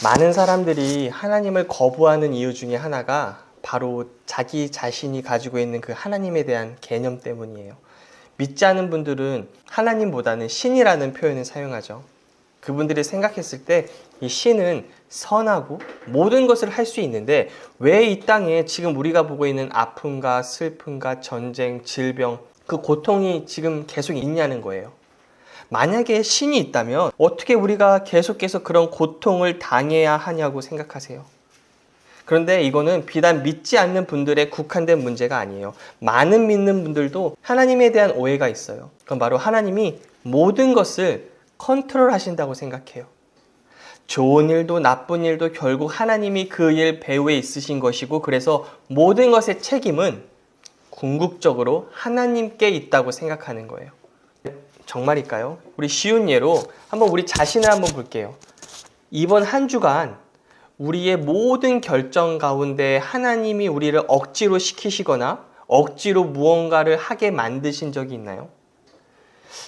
많은 사람들이 하나님을 거부하는 이유 중에 하나가 바로 자기 자신이 가지고 있는 그 하나님에 대한 개념 때문이에요. 믿지 않은 분들은 하나님보다는 신이라는 표현을 사용하죠. 그분들이 생각했을 때 이 신은 선하고 모든 것을 할 수 있는데 왜 이 땅에 지금 우리가 보고 있는 아픔과 슬픔과 전쟁, 질병, 그 고통이 지금 계속 있냐는 거예요. 만약에 신이 있다면 어떻게 우리가 계속해서 그런 고통을 당해야 하냐고 생각하세요. 그런데 이거는 비단 믿지 않는 분들의 국한된 문제가 아니에요. 많은 믿는 분들도 하나님에 대한 오해가 있어요. 그건 바로 하나님이 모든 것을 컨트롤 하신다고 생각해요. 좋은 일도 나쁜 일도 결국 하나님이 그 일 배후에 있으신 것이고, 그래서 모든 것의 책임은 궁극적으로 하나님께 있다고 생각하는 거예요. 정말일까요? 우리 쉬운 예로 한번 우리 자신을 한번 볼게요. 이번 한 주간 우리의 모든 결정 가운데 하나님이 우리를 억지로 시키시거나 억지로 무언가를 하게 만드신 적이 있나요?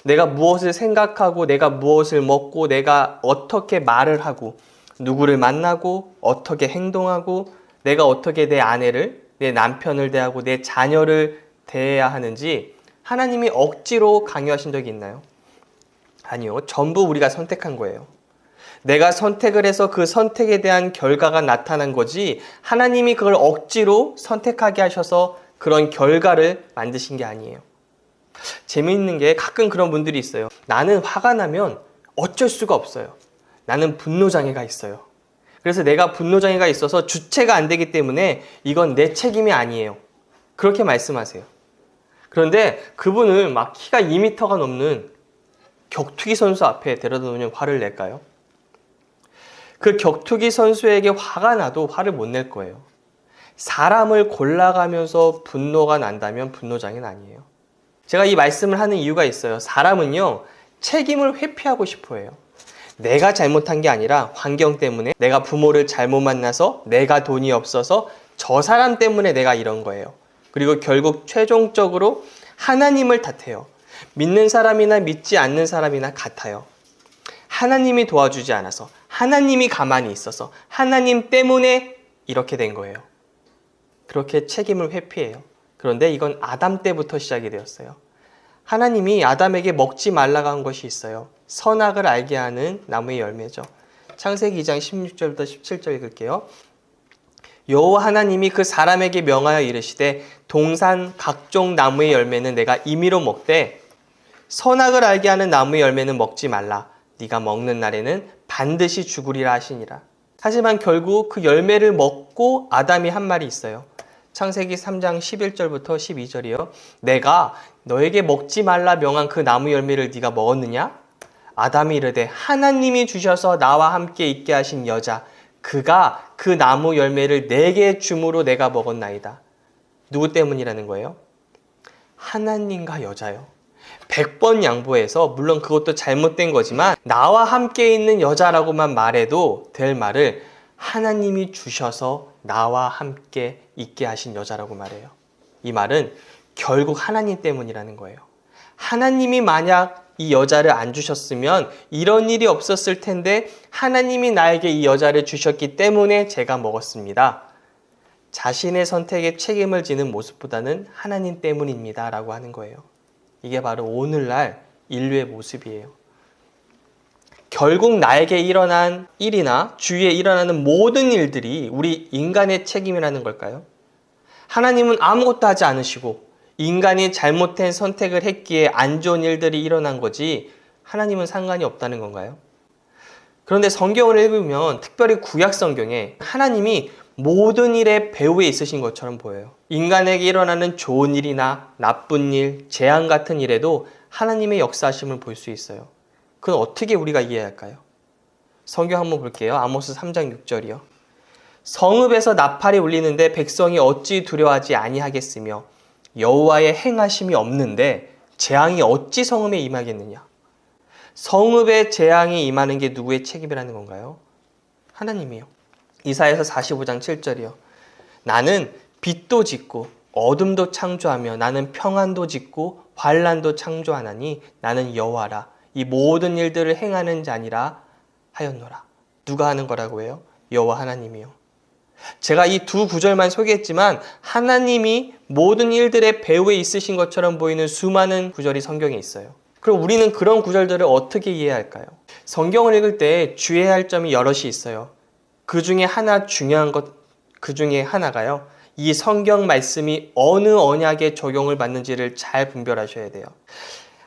내가 무엇을 생각하고 내가 무엇을 먹고 내가 어떻게 말을 하고 누구를 만나고 어떻게 행동하고 내가 어떻게 내 아내를, 내 남편을 대하고 내 자녀를 대해야 하는지 하나님이 억지로 강요하신 적이 있나요? 아니요. 전부 우리가 선택한 거예요. 내가 선택을 해서 그 선택에 대한 결과가 나타난 거지 하나님이 그걸 억지로 선택하게 하셔서 그런 결과를 만드신 게 아니에요. 재미있는 게 가끔 그런 분들이 있어요. 나는 화가 나면 어쩔 수가 없어요. 나는 분노장애가 있어요. 그래서 내가 분노장애가 있어서 주체가 안 되기 때문에 이건 내 책임이 아니에요. 그렇게 말씀하세요. 그런데 그분을 막 키가 2m가 넘는 격투기 선수 앞에 데려다 놓으면 화를 낼까요? 그 격투기 선수에게 화가 나도 화를 못 낼 거예요. 사람을 골라가면서 분노가 난다면 분노장애는 아니에요. 제가 이 말씀을 하는 이유가 있어요. 사람은요, 책임을 회피하고 싶어 해요. 내가 잘못한 게 아니라 환경 때문에, 내가 부모를 잘못 만나서, 내가 돈이 없어서 저 사람 때문에 내가 이런 거예요. 그리고 결국 최종적으로 하나님을 탓해요. 믿는 사람이나 믿지 않는 사람이나 같아요. 하나님이 도와주지 않아서, 하나님이 가만히 있어서, 하나님 때문에 이렇게 된 거예요. 그렇게 책임을 회피해요. 그런데 이건 아담 때부터 시작이 되었어요. 하나님이 아담에게 먹지 말라고 한 것이 있어요. 선악을 알게 하는 나무의 열매죠. 창세기 2장 16절부터 17절 읽을게요. 여호와 하나님이 그 사람에게 명하여 이르시되 동산 각종 나무의 열매는 내가 임의로 먹되 선악을 알게 하는 나무의 열매는 먹지 말라. 네가 먹는 날에는 반드시 죽으리라 하시니라. 하지만 결국 그 열매를 먹고 아담이 한 말이 있어요. 창세기 3장 11절부터 12절이요. 내가 너에게 먹지 말라 명한 그 나무 열매를 네가 먹었느냐? 아담이 이르되 하나님이 주셔서 나와 함께 있게 하신 여자 그가 그 나무 열매를 내게 줌으로 내가 먹었나이다. 누구 때문이라는 거예요? 하나님과 여자요. 100번 양보해서 물론 그것도 잘못된 거지만 나와 함께 있는 여자라고만 말해도 될 말을 하나님이 주셔서 나와 함께 있게 하신 여자라고 말해요. 이 말은 결국 하나님 때문이라는 거예요. 하나님이 만약 이 여자를 안 주셨으면 이런 일이 없었을 텐데 하나님이 나에게 이 여자를 주셨기 때문에 제가 먹었습니다. 자신의 선택에 책임을 지는 모습보다는 하나님 때문입니다 라고 하는 거예요. 이게 바로 오늘날 인류의 모습이에요. 결국 나에게 일어난 일이나 주위에 일어나는 모든 일들이 우리 인간의 책임이라는 걸까요? 하나님은 아무것도 하지 않으시고 인간이 잘못된 선택을 했기에 안 좋은 일들이 일어난 거지 하나님은 상관이 없다는 건가요? 그런데 성경을 읽으면 특별히 구약 성경에 하나님이 모든 일의 배후에 있으신 것처럼 보여요. 인간에게 일어나는 좋은 일이나 나쁜 일, 재앙 같은 일에도 하나님의 역사하심을 볼 수 있어요. 그건 어떻게 우리가 이해할까요? 성경 한번 볼게요. 아모스 3장 6절이요. 성읍에서 나팔이 울리는데 백성이 어찌 두려워하지 아니하겠으며 여호와의 행하심이 없는데 재앙이 어찌 성읍에 임하겠느냐. 성읍에 재앙이 임하는 게 누구의 책임이라는 건가요? 하나님이요. 이사야서 45장 7절이요. 나는 빛도 짓고 어둠도 창조하며 나는 평안도 짓고 환난도 창조하나니 나는 여호와라. 이 모든 일들을 행하는 자니라 하였노라. 누가 하는 거라고 해요? 여호와 하나님이요. 제가 이 두 구절만 소개했지만 하나님이 모든 일들의 배후에 있으신 것처럼 보이는 수많은 구절이 성경에 있어요. 그럼 우리는 그런 구절들을 어떻게 이해할까요? 성경을 읽을 때 주의해야 할 점이 여럿이 있어요. 그 중에 하나 중요한 것, 그 중에 하나가요. 이 성경 말씀이 어느 언약에 적용을 받는지를 잘 분별하셔야 돼요.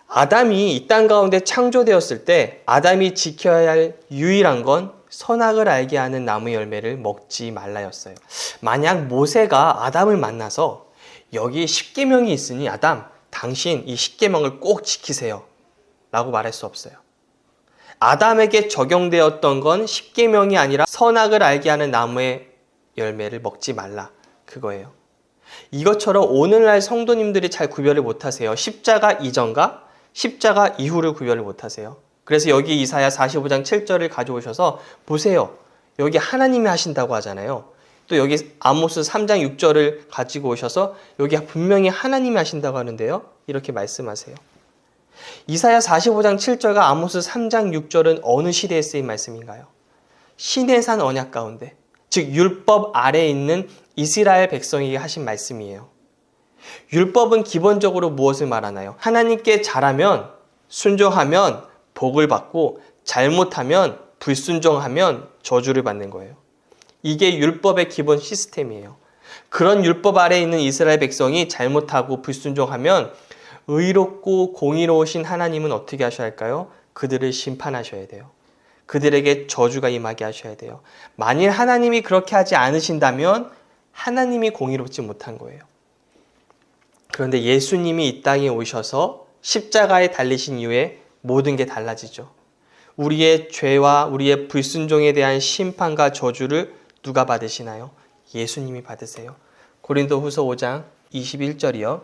아담이 이 땅 가운데 창조되었을 때 아담이 지켜야 할 유일한 건 선악을 알게 하는 나무 열매를 먹지 말라였어요. 만약 모세가 아담을 만나서 여기 십계명이 있으니 아담, 당신 이 십계명을 꼭 지키세요 라고 말할 수 없어요. 아담에게 적용되었던 건 십계명이 아니라 선악을 알게 하는 나무의 열매를 먹지 말라 그거예요. 이것처럼 오늘날 성도님들이 잘 구별을 못하세요. 십자가 이전과 십자가 이후를 구별을 못하세요. 그래서 여기 이사야 45장 7절을 가져오셔서 보세요. 여기 하나님이 하신다고 하잖아요. 또 여기 아모스 3장 6절을 가지고 오셔서 여기 분명히 하나님이 하신다고 하는데요. 이렇게 말씀하세요. 이사야 45장 7절과 아모스 3장 6절은 어느 시대에 쓰인 말씀인가요? 시내산 언약 가운데, 즉 율법 아래에 있는 이스라엘 백성에게 하신 말씀이에요. 율법은 기본적으로 무엇을 말하나요? 하나님께 잘하면, 순종하면 복을 받고 잘못하면, 불순종하면 저주를 받는 거예요. 이게 율법의 기본 시스템이에요. 그런 율법 아래에 있는 이스라엘 백성이 잘못하고 불순종하면 의롭고 공의로우신 하나님은 어떻게 하셔야 할까요? 그들을 심판하셔야 돼요. 그들에게 저주가 임하게 하셔야 돼요. 만일 하나님이 그렇게 하지 않으신다면 하나님이 공의롭지 못한 거예요. 그런데 예수님이 이 땅에 오셔서 십자가에 달리신 이후에 모든 게 달라지죠. 우리의 죄와 우리의 불순종에 대한 심판과 저주를 누가 받으시나요? 예수님이 받으세요. 고린도후서 5장 21절이요.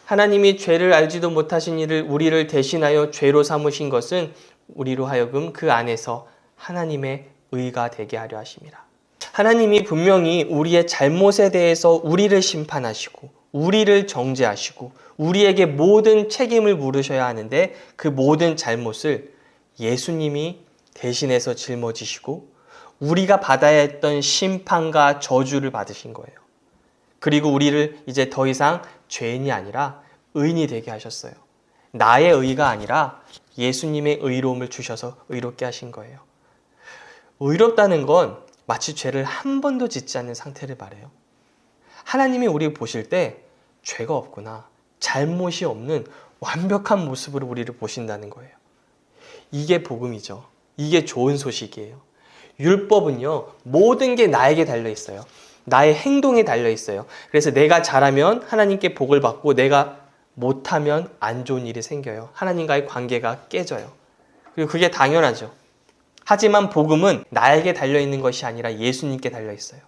하나님이 죄를 알지도 못하신 이를 우리를 대신하여 죄로 삼으신 것은 우리로 하여금 그 안에서 하나님의 의가 되게 하려 하심이라. 하나님이 분명히 우리의 잘못에 대해서 우리를 심판하시고 우리를 정죄하시고 우리에게 모든 책임을 물으셔야 하는데 그 모든 잘못을 예수님이 대신해서 짊어지시고 우리가 받아야 했던 심판과 저주를 받으신 거예요. 그리고 우리를 이제 더 이상 죄인이 아니라 의인이 되게 하셨어요. 나의 의가 아니라 예수님의 의로움을 주셔서 의롭게 하신 거예요. 의롭다는 건 마치 죄를 한 번도 짓지 않는 상태를 말해요. 하나님이 우리를 보실 때 죄가 없구나, 잘못이 없는 완벽한 모습으로 우리를 보신다는 거예요. 이게 복음이죠. 이게 좋은 소식이에요. 율법은요, 모든 게 나에게 달려있어요. 나의 행동에 달려있어요. 그래서 내가 잘하면 하나님께 복을 받고 내가 못하면 안 좋은 일이 생겨요. 하나님과의 관계가 깨져요. 그리고 그게 당연하죠. 하지만 복음은 나에게 달려있는 것이 아니라 예수님께 달려있어요.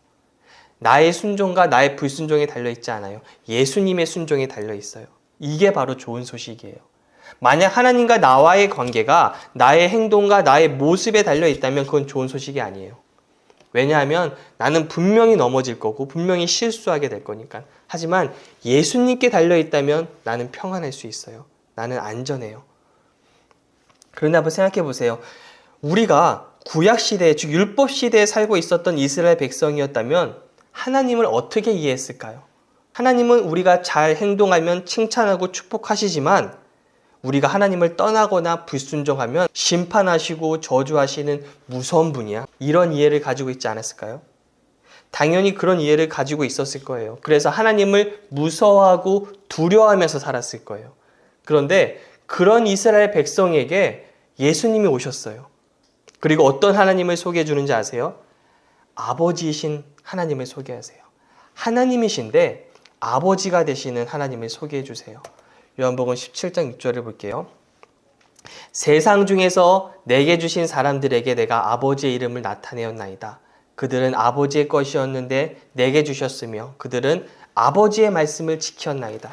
나의 순종과 나의 불순종에 달려있지 않아요. 예수님의 순종에 달려있어요. 이게 바로 좋은 소식이에요. 만약 하나님과 나와의 관계가 나의 행동과 나의 모습에 달려있다면 그건 좋은 소식이 아니에요. 왜냐하면 나는 분명히 넘어질 거고 분명히 실수하게 될 거니까. 하지만 예수님께 달려있다면 나는 평안할 수 있어요. 나는 안전해요. 그런데 한번 생각해 보세요. 우리가 구약시대, 즉 율법시대에 살고 있었던 이스라엘 백성이었다면 하나님을 어떻게 이해했을까요? 하나님은 우리가 잘 행동하면 칭찬하고 축복하시지만 우리가 하나님을 떠나거나 불순종하면 심판하시고 저주하시는 무서운 분이야. 이런 이해를 가지고 있지 않았을까요? 당연히 그런 이해를 가지고 있었을 거예요. 그래서 하나님을 무서워하고 두려워하면서 살았을 거예요. 그런데 그런 이스라엘 백성에게 예수님이 오셨어요. 그리고 어떤 하나님을 소개해 주는지 아세요? 아버지이신 하나님을 소개하세요. 하나님이신데 아버지가 되시는 하나님을 소개해 주세요. 요한복음 17장 6절을 볼게요. 세상 중에서 내게 주신 사람들에게 내가 아버지의 이름을 나타내었나이다. 그들은 아버지의 것이었는데 내게 주셨으며 그들은 아버지의 말씀을 지켰나이다.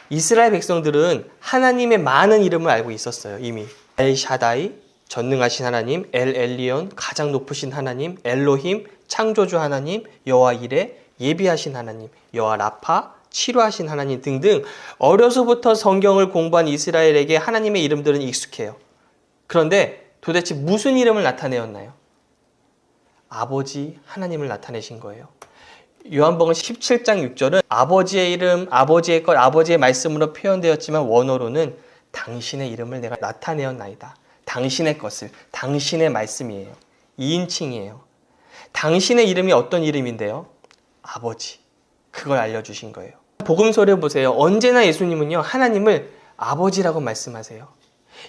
이스라엘 백성들은 하나님의 많은 이름을 알고 있었어요. 이미 엘샤다이, 전능하신 하나님, 엘 엘리온, 가장 높으신 하나님, 엘로힘, 창조주 하나님, 여호와 이레, 예비하신 하나님, 여호와 라파, 치료하신 하나님 등등 어려서부터 성경을 공부한 이스라엘에게 하나님의 이름들은 익숙해요. 그런데 도대체 무슨 이름을 나타내었나요? 아버지 하나님을 나타내신 거예요. 요한복음 17장 6절은 아버지의 이름, 아버지의 것, 아버지의 말씀으로 표현되었지만 원어로는 당신의 이름을 내가 나타내었나이다. 당신의 것을, 당신의 말씀이에요. 2인칭이에요. 당신의 이름이 어떤 이름인데요? 아버지. 그걸 알려주신 거예요. 복음서를 보세요. 언제나 예수님은요, 하나님을 아버지라고 말씀하세요.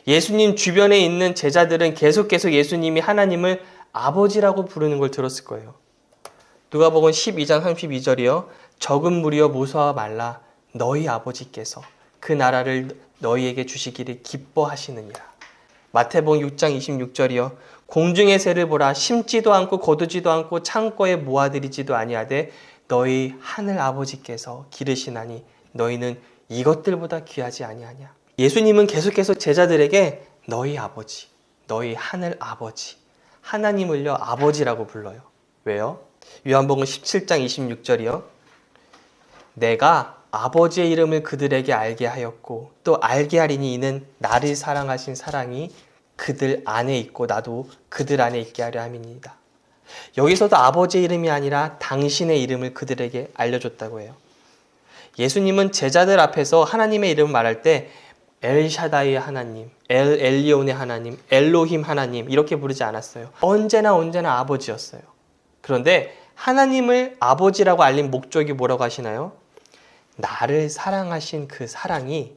예수님 주변에 있는 제자들은 계속 예수님이 하나님을 아버지라고 부르는 걸 들었을 거예요. 누가복음 12장 32절이요. 적은 무리여 무서워 말라. 너희 아버지께서 그 나라를 너희에게 주시기를 기뻐하시느니라. 마태복음 6장 26절이요. 공중의 새를 보라. 심지도 않고 거두지도 않고 창고에 모아들이지도 아니하되 너희 하늘 아버지께서 기르시나니 너희는 이것들보다 귀하지 아니하냐. 예수님은 계속해서 제자들에게 너희 아버지, 너희 하늘 아버지, 하나님을요 아버지라고 불러요. 왜요? 요한복음 17장 26절이요. 내가 아버지의 이름을 그들에게 알게 하였고 또 알게 하리니 이는 나를 사랑하신 사랑이 그들 안에 있고 나도 그들 안에 있게 하려 함이니이다. 여기서도 아버지의 이름이 아니라 당신의 이름을 그들에게 알려줬다고 해요. 예수님은 제자들 앞에서 하나님의 이름을 말할 때 엘샤다이의 하나님, 엘리온의 하나님, 엘로힘 하나님 이렇게 부르지 않았어요. 언제나 아버지였어요. 그런데 하나님을 아버지라고 알린 목적이 뭐라고 하시나요? 나를 사랑하신 그 사랑이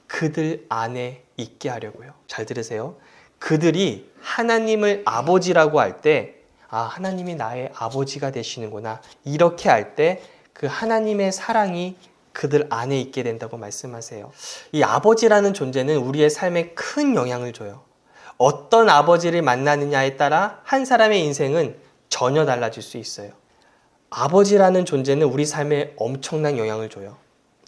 그들 안에 있게 하려고요. 잘 들으세요. 그들이 하나님을 아버지라고 할 때, 아, 하나님이 나의 아버지가 되시는구나. 이렇게 할 때 그 하나님의 사랑이 그들 안에 있게 된다고 말씀하세요. 이 아버지라는 존재는 우리의 삶에 큰 영향을 줘요. 어떤 아버지를 만나느냐에 따라 한 사람의 인생은 전혀 달라질 수 있어요. 아버지라는 존재는 우리 삶에 엄청난 영향을 줘요.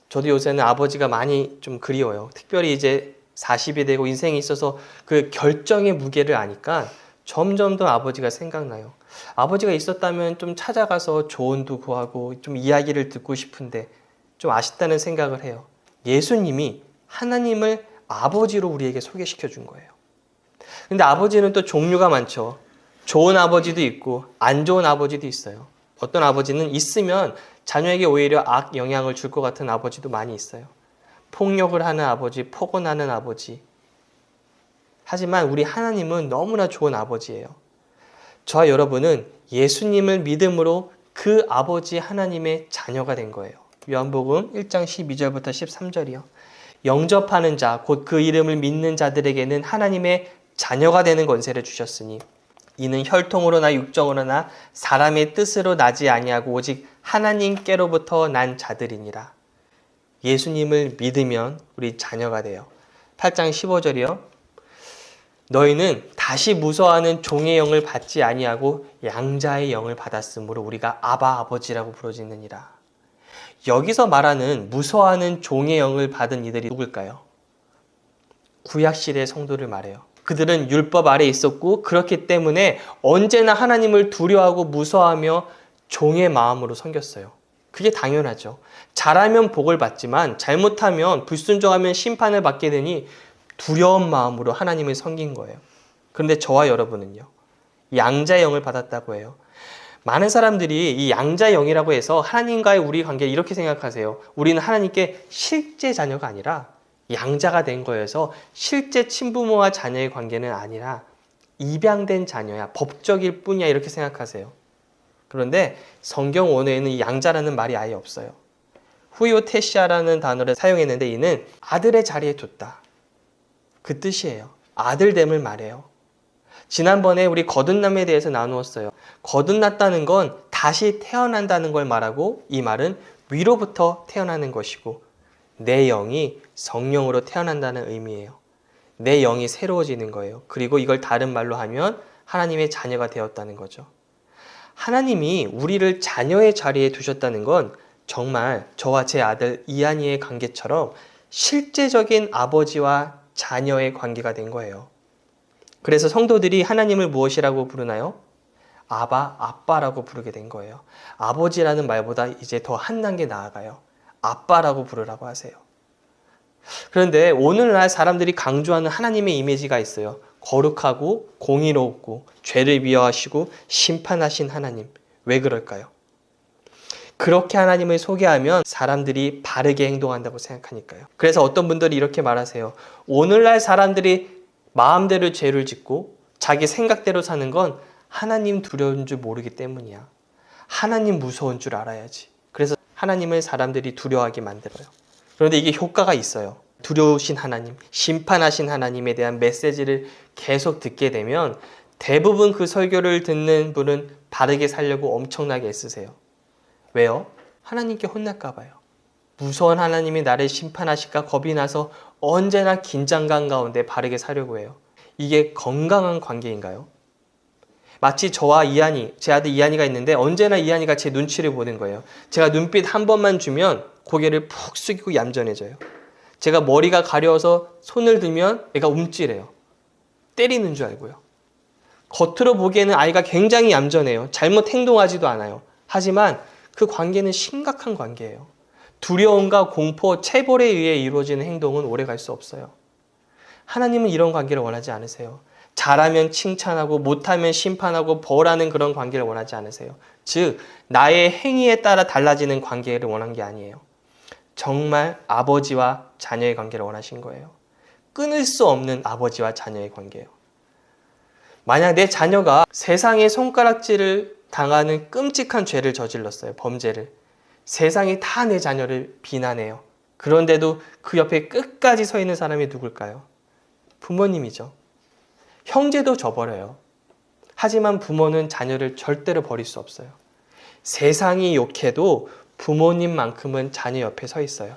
저도 요새는 아버지가 많이 좀 그리워요. 특별히 이제 40이 되고 인생에 있어서 그 결정의 무게를 아니까 점점 더 아버지가 생각나요. 아버지가 있었다면 좀 찾아가서 조언도 구하고 좀 이야기를 듣고 싶은데 좀 아쉽다는 생각을 해요. 예수님이 하나님을 아버지로 우리에게 소개시켜 준 거예요. 근데 아버지는 또 종류가 많죠. 좋은 아버지도 있고 안 좋은 아버지도 있어요. 어떤 아버지는 있으면 자녀에게 오히려 악 영향을 줄 것 같은 아버지도 많이 있어요. 폭력을 하는 아버지, 폭언하는 아버지. 하지만 우리 하나님은 너무나 좋은 아버지예요. 저와 여러분은 예수님을 믿음으로 그 아버지 하나님의 자녀가 된 거예요. 요한복음 1장 12절부터 13절이요. 영접하는 자, 곧 그 이름을 믿는 자들에게는 하나님의 자녀가 되는 권세를 주셨으니 이는 혈통으로나 육정으로나 사람의 뜻으로 나지 아니하고 오직 하나님께로부터 난 자들이니라. 예수님을 믿으면 우리 자녀가 돼요. 8장 15절이요. 너희는 다시 무서워하는 종의 영을 받지 아니하고 양자의 영을 받았으므로 우리가 아바 아버지라고 부르짖느니라. 여기서 말하는 무서워하는 종의 영을 받은 이들이 누굴까요? 구약시대의 성도를 말해요. 그들은 율법 아래 있었고 그렇기 때문에 언제나 하나님을 두려워하고 무서워하며 종의 마음으로 섬겼어요. 그게 당연하죠. 잘하면 복을 받지만 잘못하면 불순종하면 심판을 받게 되니 두려운 마음으로 하나님을 섬긴 거예요. 그런데 저와 여러분은요. 양자의 영을 받았다고 해요. 많은 사람들이 이 양자의 영이라고 해서 하나님과의 우리 관계를 이렇게 생각하세요. 우리는 하나님께 실제 자녀가 아니라 양자가 된 거여서 실제 친부모와 자녀의 관계는 아니라 입양된 자녀야, 법적일 뿐이야 이렇게 생각하세요. 그런데 성경 원어에는 이 양자라는 말이 아예 없어요. 후요테시아라는 단어를 사용했는데 이는 아들의 자리에 뒀다. 그 뜻이에요. 아들됨을 말해요. 지난번에 우리 거듭남에 대해서 나누었어요. 거듭났다는 건 다시 태어난다는 걸 말하고 이 말은 위로부터 태어나는 것이고 내 영이 성령으로 태어난다는 의미예요. 내 영이 새로워지는 거예요. 그리고 이걸 다른 말로 하면 하나님의 자녀가 되었다는 거죠. 하나님이 우리를 자녀의 자리에 두셨다는 건 정말 저와 제 아들 이한이의 관계처럼 실제적인 아버지와 자녀의 관계가 된 거예요. 그래서 성도들이 하나님을 무엇이라고 부르나요? 아바, 아빠라고 부르게 된 거예요. 아버지라는 말보다 이제 더 한 단계 나아가요. 아빠라고 부르라고 하세요. 그런데 오늘날 사람들이 강조하는 하나님의 이미지가 있어요. 거룩하고 공의롭고 죄를 미워하시고 심판하신 하나님. 왜 그럴까요? 그렇게 하나님을 소개하면 사람들이 바르게 행동한다고 생각하니까요. 그래서 어떤 분들이 이렇게 말하세요. 오늘날 사람들이 마음대로 죄를 짓고 자기 생각대로 사는 건 하나님 두려운 줄 모르기 때문이야. 하나님 무서운 줄 알아야지. 그래서 하나님을 사람들이 두려워하게 만들어요. 그런데 이게 효과가 있어요. 두려우신 하나님, 심판하신 하나님에 대한 메시지를 계속 듣게 되면 대부분 그 설교를 듣는 분은 바르게 살려고 엄청나게 애쓰세요. 왜요? 하나님께 혼날까 봐요. 무서운 하나님이 나를 심판하실까 겁이 나서 언제나 긴장감 가운데 바르게 살려고 해요. 이게 건강한 관계인가요? 마치 저와 이한이, 제 아들 이한이가 있는데 언제나 이한이가 제 눈치를 보는 거예요. 제가 눈빛 한 번만 주면 고개를 푹 숙이고 얌전해져요. 제가 머리가 가려워서 손을 들면 애가 움찔해요. 때리는 줄 알고요. 겉으로 보기에는 아이가 굉장히 얌전해요. 잘못 행동하지도 않아요. 하지만 그 관계는 심각한 관계예요. 두려움과 공포, 체벌에 의해 이루어지는 행동은 오래갈 수 없어요. 하나님은 이런 관계를 원하지 않으세요. 잘하면 칭찬하고 못하면 심판하고 벌하는 그런 관계를 원하지 않으세요. 즉 나의 행위에 따라 달라지는 관계를 원한 게 아니에요. 정말 아버지와 자녀의 관계를 원하신 거예요. 끊을 수 없는 아버지와 자녀의 관계예요. 만약 내 자녀가 세상의 손가락질을 당하는 끔찍한 죄를 저질렀어요. 범죄를. 세상이 다 내 자녀를 비난해요. 그런데도 그 옆에 끝까지 서 있는 사람이 누굴까요? 부모님이죠. 형제도 져버려요. 하지만 부모는 자녀를 절대로 버릴 수 없어요. 세상이 욕해도 부모님만큼은 자녀 옆에 서 있어요.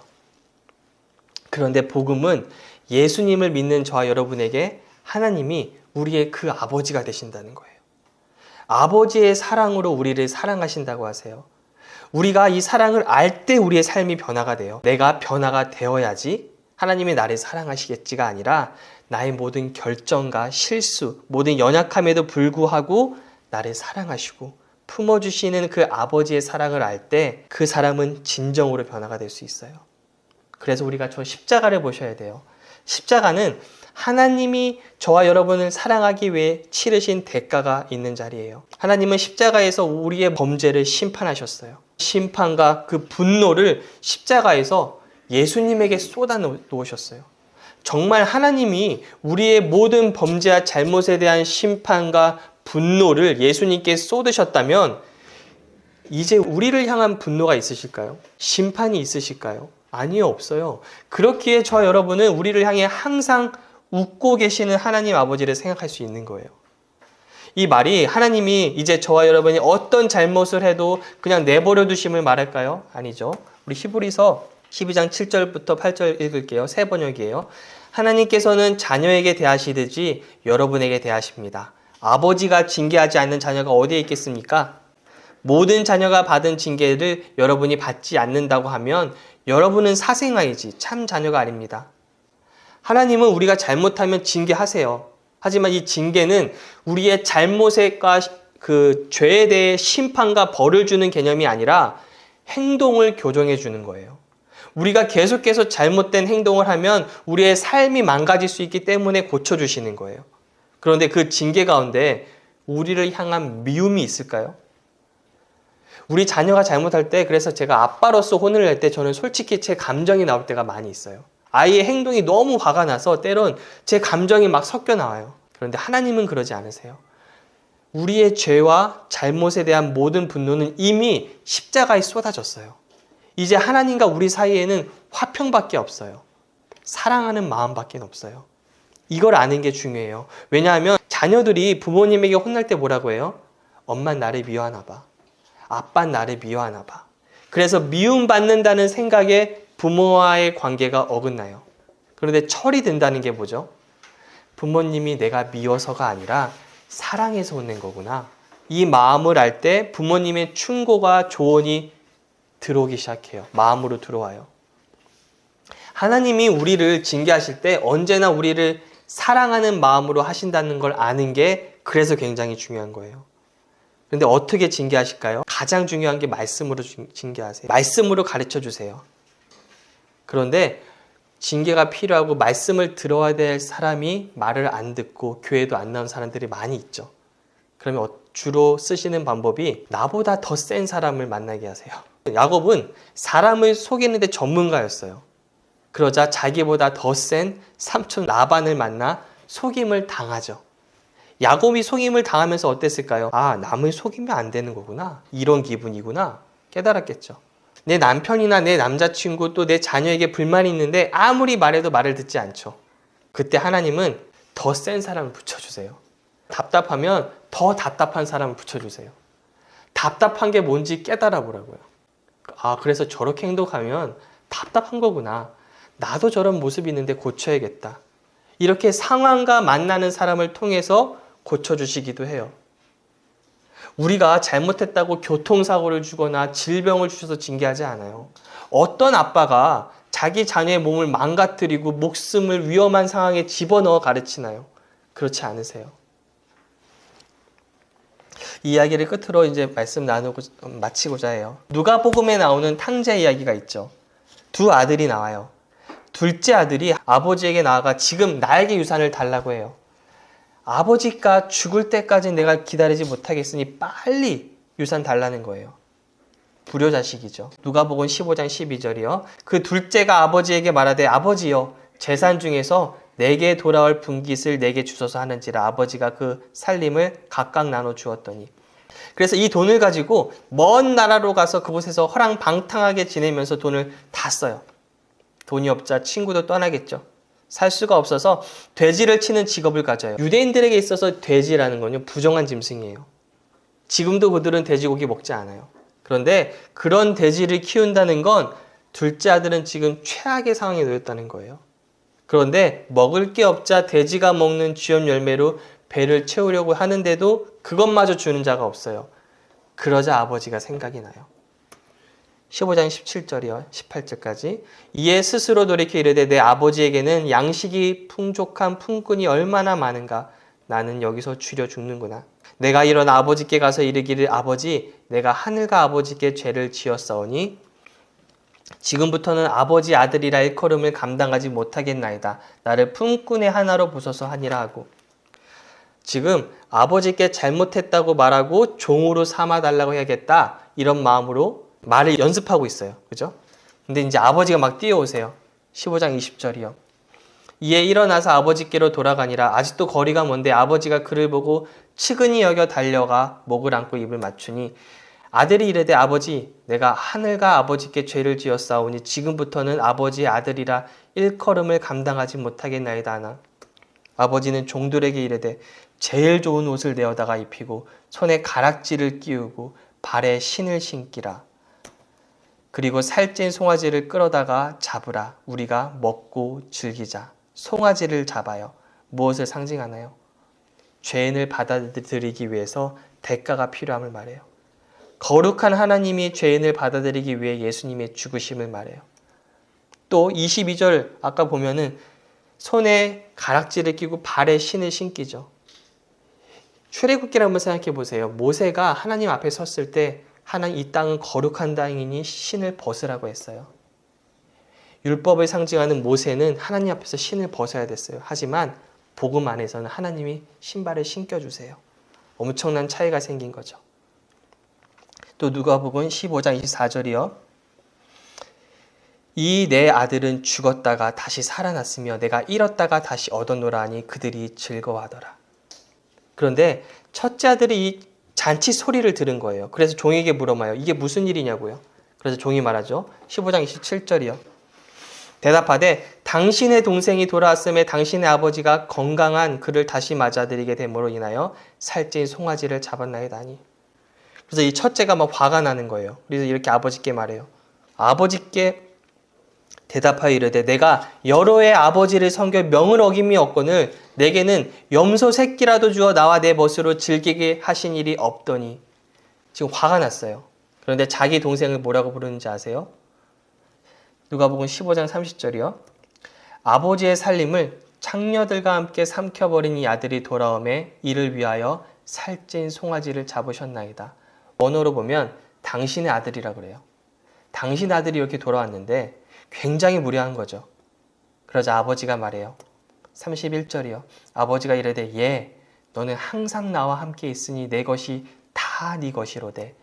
그런데 복음은 예수님을 믿는 저와 여러분에게 하나님이 우리의 그 아버지가 되신다는 거예요. 아버지의 사랑으로 우리를 사랑하신다고 하세요. 우리가 이 사랑을 알 때 우리의 삶이 변화가 돼요. 내가 변화가 되어야지 하나님이 나를 사랑하시겠지가 아니라 나의 모든 결정과 실수, 모든 연약함에도 불구하고 나를 사랑하시고 품어주시는 그 아버지의 사랑을 알 때 그 사람은 진정으로 변화가 될 수 있어요. 그래서 우리가 저 십자가를 보셔야 돼요. 십자가는 하나님이 저와 여러분을 사랑하기 위해 치르신 대가가 있는 자리예요. 하나님은 십자가에서 우리의 범죄를 심판하셨어요. 심판과 그 분노를 십자가에서 예수님에게 쏟아 놓으셨어요. 정말 하나님이 우리의 모든 범죄와 잘못에 대한 심판과 분노를 예수님께 쏟으셨다면 이제 우리를 향한 분노가 있으실까요? 심판이 있으실까요? 아니요, 없어요. 그렇기에 저와 여러분은 우리를 향해 항상 웃고 계시는 하나님 아버지를 생각할 수 있는 거예요. 이 말이 하나님이 이제 저와 여러분이 어떤 잘못을 해도 그냥 내버려 두심을 말할까요? 아니죠. 우리 히브리서 12장 7절부터 8절 읽을게요. 새 번역이에요. 하나님께서는 자녀에게 대하시듯이 여러분에게 대하십니다. 아버지가 징계하지 않는 자녀가 어디에 있겠습니까? 모든 자녀가 받은 징계를 여러분이 받지 않는다고 하면 여러분은 사생아이지 참 자녀가 아닙니다. 하나님은 우리가 잘못하면 징계하세요. 하지만 이 징계는 우리의 잘못과 그 죄에 대해 심판과 벌을 주는 개념이 아니라 행동을 교정해 주는 거예요. 우리가 계속해서 잘못된 행동을 하면 우리의 삶이 망가질 수 있기 때문에 고쳐주시는 거예요. 그런데 그 징계 가운데 우리를 향한 미움이 있을까요? 우리 자녀가 잘못할 때, 그래서 제가 아빠로서 혼을 낼 때 저는 솔직히 제 감정이 나올 때가 많이 있어요. 아이의 행동이 너무 화가 나서 때론 제 감정이 막 섞여 나와요. 그런데 하나님은 그러지 않으세요. 우리의 죄와 잘못에 대한 모든 분노는 이미 십자가에 쏟아졌어요. 이제 하나님과 우리 사이에는 화평밖에 없어요. 사랑하는 마음밖에 없어요. 이걸 아는 게 중요해요. 왜냐하면 자녀들이 부모님에게 혼날 때 뭐라고 해요? 엄마는 나를 미워하나 봐. 아빠는 나를 미워하나 봐. 그래서 미움받는다는 생각에 부모와의 관계가 어긋나요. 그런데 철이 든다는 게 뭐죠? 부모님이 내가 미워서가 아니라 사랑해서 혼낸 거구나. 이 마음을 알 때 부모님의 충고가 조언이 들어오기 시작해요. 마음으로 들어와요. 하나님이 우리를 징계하실 때 언제나 우리를 사랑하는 마음으로 하신다는 걸 아는 게 그래서 굉장히 중요한 거예요. 그런데 어떻게 징계하실까요? 가장 중요한 게 말씀으로 징계하세요. 말씀으로 가르쳐 주세요. 그런데 징계가 필요하고 말씀을 들어야 될 사람이 말을 안 듣고 교회도 안 나온 사람들이 많이 있죠. 그러면 주로 쓰시는 방법이 나보다 더 센 사람을 만나게 하세요. 야곱은 사람을 속이는 데 전문가였어요. 그러자 자기보다 더 센 삼촌 라반을 만나 속임을 당하죠. 야곱이 속임을 당하면서 어땠을까요? 아, 남을 속이면 안 되는 거구나. 이런 기분이구나. 깨달았겠죠. 내 남편이나 내 남자친구 또 내 자녀에게 불만이 있는데 아무리 말해도 말을 듣지 않죠. 그때 하나님은 더 센 사람을 붙여주세요. 답답하면 더 답답한 사람을 붙여주세요. 답답한 게 뭔지 깨달아 보라고요. 아, 그래서 저렇게 행동하면 답답한 거구나. 나도 저런 모습이 있는데 고쳐야겠다. 이렇게 상황과 만나는 사람을 통해서 고쳐주시기도 해요. 우리가 잘못했다고 교통사고를 주거나 질병을 주셔서 징계하지 않아요. 어떤 아빠가 자기 자녀의 몸을 망가뜨리고 목숨을 위험한 상황에 집어넣어 가르치나요? 그렇지 않으세요. 이 이야기를 끝으로 이제 말씀 나누고 마치고자 해요. 누가복음에 나오는 탕자 이야기가 있죠. 두 아들이 나와요. 둘째 아들이 아버지에게 나아가 지금 나에게 유산을 달라고 해요. 아버지가 죽을 때까지 내가 기다리지 못하겠으니 빨리 유산 달라는 거예요. 불효자식이죠. 누가복음 15장 12절이요. 그 둘째가 아버지에게 말하되 아버지여 재산 중에서 내게 돌아올 분깃을 내게 주소서 하는지라 아버지가 그 살림을 각각 나눠 주었더니 그래서 이 돈을 가지고 먼 나라로 가서 그곳에서 허랑방탕하게 지내면서 돈을 다 써요. 돈이 없자 친구도 떠나겠죠. 살 수가 없어서 돼지를 치는 직업을 가져요. 유대인들에게 있어서 돼지라는 건요 부정한 짐승이에요. 지금도 그들은 돼지고기 먹지 않아요. 그런데 그런 돼지를 키운다는 건 둘째 아들은 지금 최악의 상황에 놓였다는 거예요. 그런데 먹을 게 없자 돼지가 먹는 쥐염 열매로 배를 채우려고 하는데도 그것마저 주는 자가 없어요. 그러자 아버지가 생각이 나요. 15장 17절이요. 18절까지 이에 스스로 돌이켜 이르되 내 아버지에게는 양식이 풍족한 품꾼이 얼마나 많은가. 나는 여기서 줄여 죽는구나. 내가 일어나 아버지께 가서 이르기를 아버지 내가 하늘과 아버지께 죄를 지었사오니 지금부터는 아버지 아들이라 일컬음을 감당하지 못하겠나이다. 나를 품꾼의 하나로 보소서 하니라 하고 지금 아버지께 잘못했다고 말하고 종으로 삼아달라고 해야겠다. 이런 마음으로 말을 연습하고 있어요. 그죠? 근데 이제 아버지가 막 뛰어오세요. 15장 20절이요. 이에 일어나서 아버지께로 돌아가니라. 아직도 거리가 먼데 아버지가 그를 보고 측은히 여겨 달려가 목을 안고 입을 맞추니 아들이 이르되 아버지 내가 하늘과 아버지께 죄를 지었사오니 지금부터는 아버지의 아들이라 일컬음을 감당하지 못하겠나이다 하나. 아버지는 종들에게 이르되 제일 좋은 옷을 내어다가 입히고 손에 가락지를 끼우고 발에 신을 신기라. 그리고 살찐 송아지를 끌어다가 잡으라. 우리가 먹고 즐기자. 송아지를 잡아요. 무엇을 상징하나요? 죄인을 받아들이기 위해서 대가가 필요함을 말해요. 거룩한 하나님이 죄인을 받아들이기 위해 예수님의 죽으심을 말해요. 또 22절 아까 보면은 손에 가락지를 끼고 발에 신을 신기죠. 출애굽기를 한번 생각해 보세요. 모세가 하나님 앞에 섰을 때 하나님 이 땅은 거룩한 땅이니 신을 벗으라고 했어요. 율법을 상징하는 모세는 하나님 앞에서 신을 벗어야 됐어요. 하지만 복음 안에서는 하나님이 신발을 신겨주세요. 엄청난 차이가 생긴 거죠. 또 누가복음 15장 24절이요. 이 내 아들은 죽었다가 다시 살아났으며 내가 잃었다가 다시 얻어노라 하니 그들이 즐거워하더라. 그런데 첫째 아들이 이 잔치 소리를 들은 거예요. 그래서 종에게 물어봐요. 이게 무슨 일이냐고요. 그래서 종이 말하죠. 15장 27절이요. 대답하되 당신의 동생이 돌아왔음에 당신의 아버지가 건강한 그를 다시 맞아들이게 됨으로 인하여 살찐 송아지를 잡았나이다 하니. 그래서 이 첫째가 막 화가 나는 거예요. 그래서 이렇게 아버지께 말해요. 아버지께 대답하여 이르되 내가 여러 해 아버지를 섬겨 명을 어김이 없거늘 내게는 염소 새끼라도 주어 나와 내 멋으로 즐기게 하신 일이 없더니. 지금 화가 났어요. 그런데 자기 동생을 뭐라고 부르는지 아세요? 누가복음 15장 30절이요. 아버지의 살림을 창녀들과 함께 삼켜버린 이 아들이 돌아오매 이를 위하여 살찐 송아지를 잡으셨나이다. 원어로 보면 당신의 아들이라 그래요. 당신 아들이 이렇게 돌아왔는데 굉장히 무례한 거죠. 그러자 아버지가 말해요. 31절이요. 아버지가 이르되 예, 너는 항상 나와 함께 있으니 내 것이 다 네 것이로되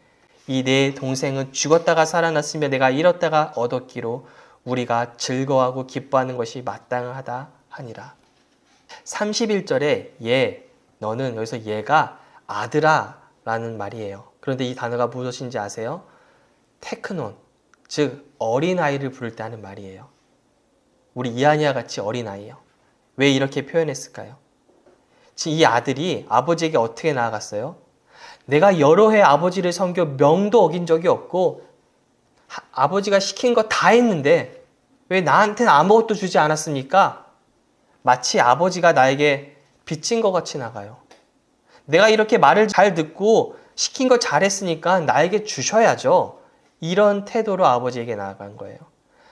이 내 동생은 죽었다가 살아났으며 내가 잃었다가 얻었기로 우리가 즐거워하고 기뻐하는 것이 마땅하다 하니라. 31절에 예, 너는 여기서 얘가 아들아 라는 말이에요. 그런데 이 단어가 무엇인지 아세요? 테크논, 즉 어린아이를 부를 때 하는 말이에요. 우리 이하니아 같이 어린아이요. 왜 이렇게 표현했을까요? 이 아들이 아버지에게 어떻게 나아갔어요? 내가 여러 해 아버지를 섬겨 명도 어긴 적이 없고 아버지가 시킨 거 다 했는데 왜 나한테는 아무것도 주지 않았습니까? 마치 아버지가 나에게 빚진 것 같이 나가요. 내가 이렇게 말을 잘 듣고 시킨 거 잘했으니까 나에게 주셔야죠. 이런 태도로 아버지에게 나아간 거예요.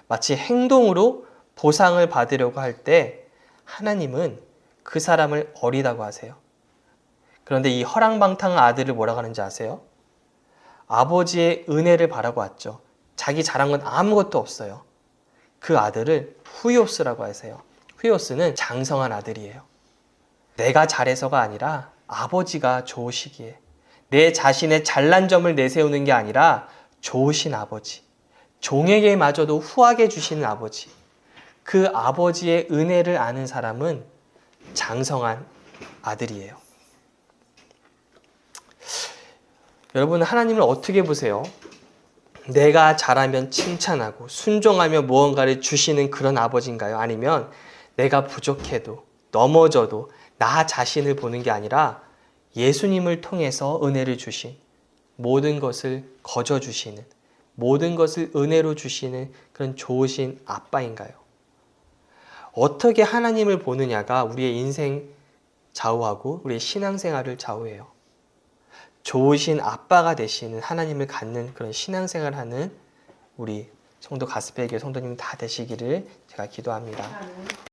마치 행동으로 보상을 받으려고 할 때 하나님은 그 사람을 어리다고 하세요. 그런데 이 허랑방탕한 아들을 뭐라고 하는지 아세요? 아버지의 은혜를 바라고 왔죠. 자기 잘한 건 아무것도 없어요. 그 아들을 후요스라고 하세요. 후요스는 장성한 아들이에요. 내가 잘해서가 아니라 아버지가 좋으시기에 내 자신의 잘난 점을 내세우는 게 아니라 좋으신 아버지, 종에게마저도 후하게 주시는 아버지, 그 아버지의 은혜를 아는 사람은 장성한 아들이에요. 여러분, 하나님을 어떻게 보세요? 내가 잘하면 칭찬하고 순종하며 무언가를 주시는 그런 아버지인가요? 아니면 내가 부족해도 넘어져도 나 자신을 보는 게 아니라 예수님을 통해서 은혜를 주신 모든 것을 거저 주시는 모든 것을 은혜로 주시는 그런 좋으신 아빠인가요? 어떻게 하나님을 보느냐가 우리의 인생 좌우하고 우리의 신앙생활을 좌우해요. 좋으신 아빠가 되시는 하나님을 갖는 그런 신앙생활을 하는 우리 성도 가스펠교회 성도님 다 되시기를 제가 기도합니다.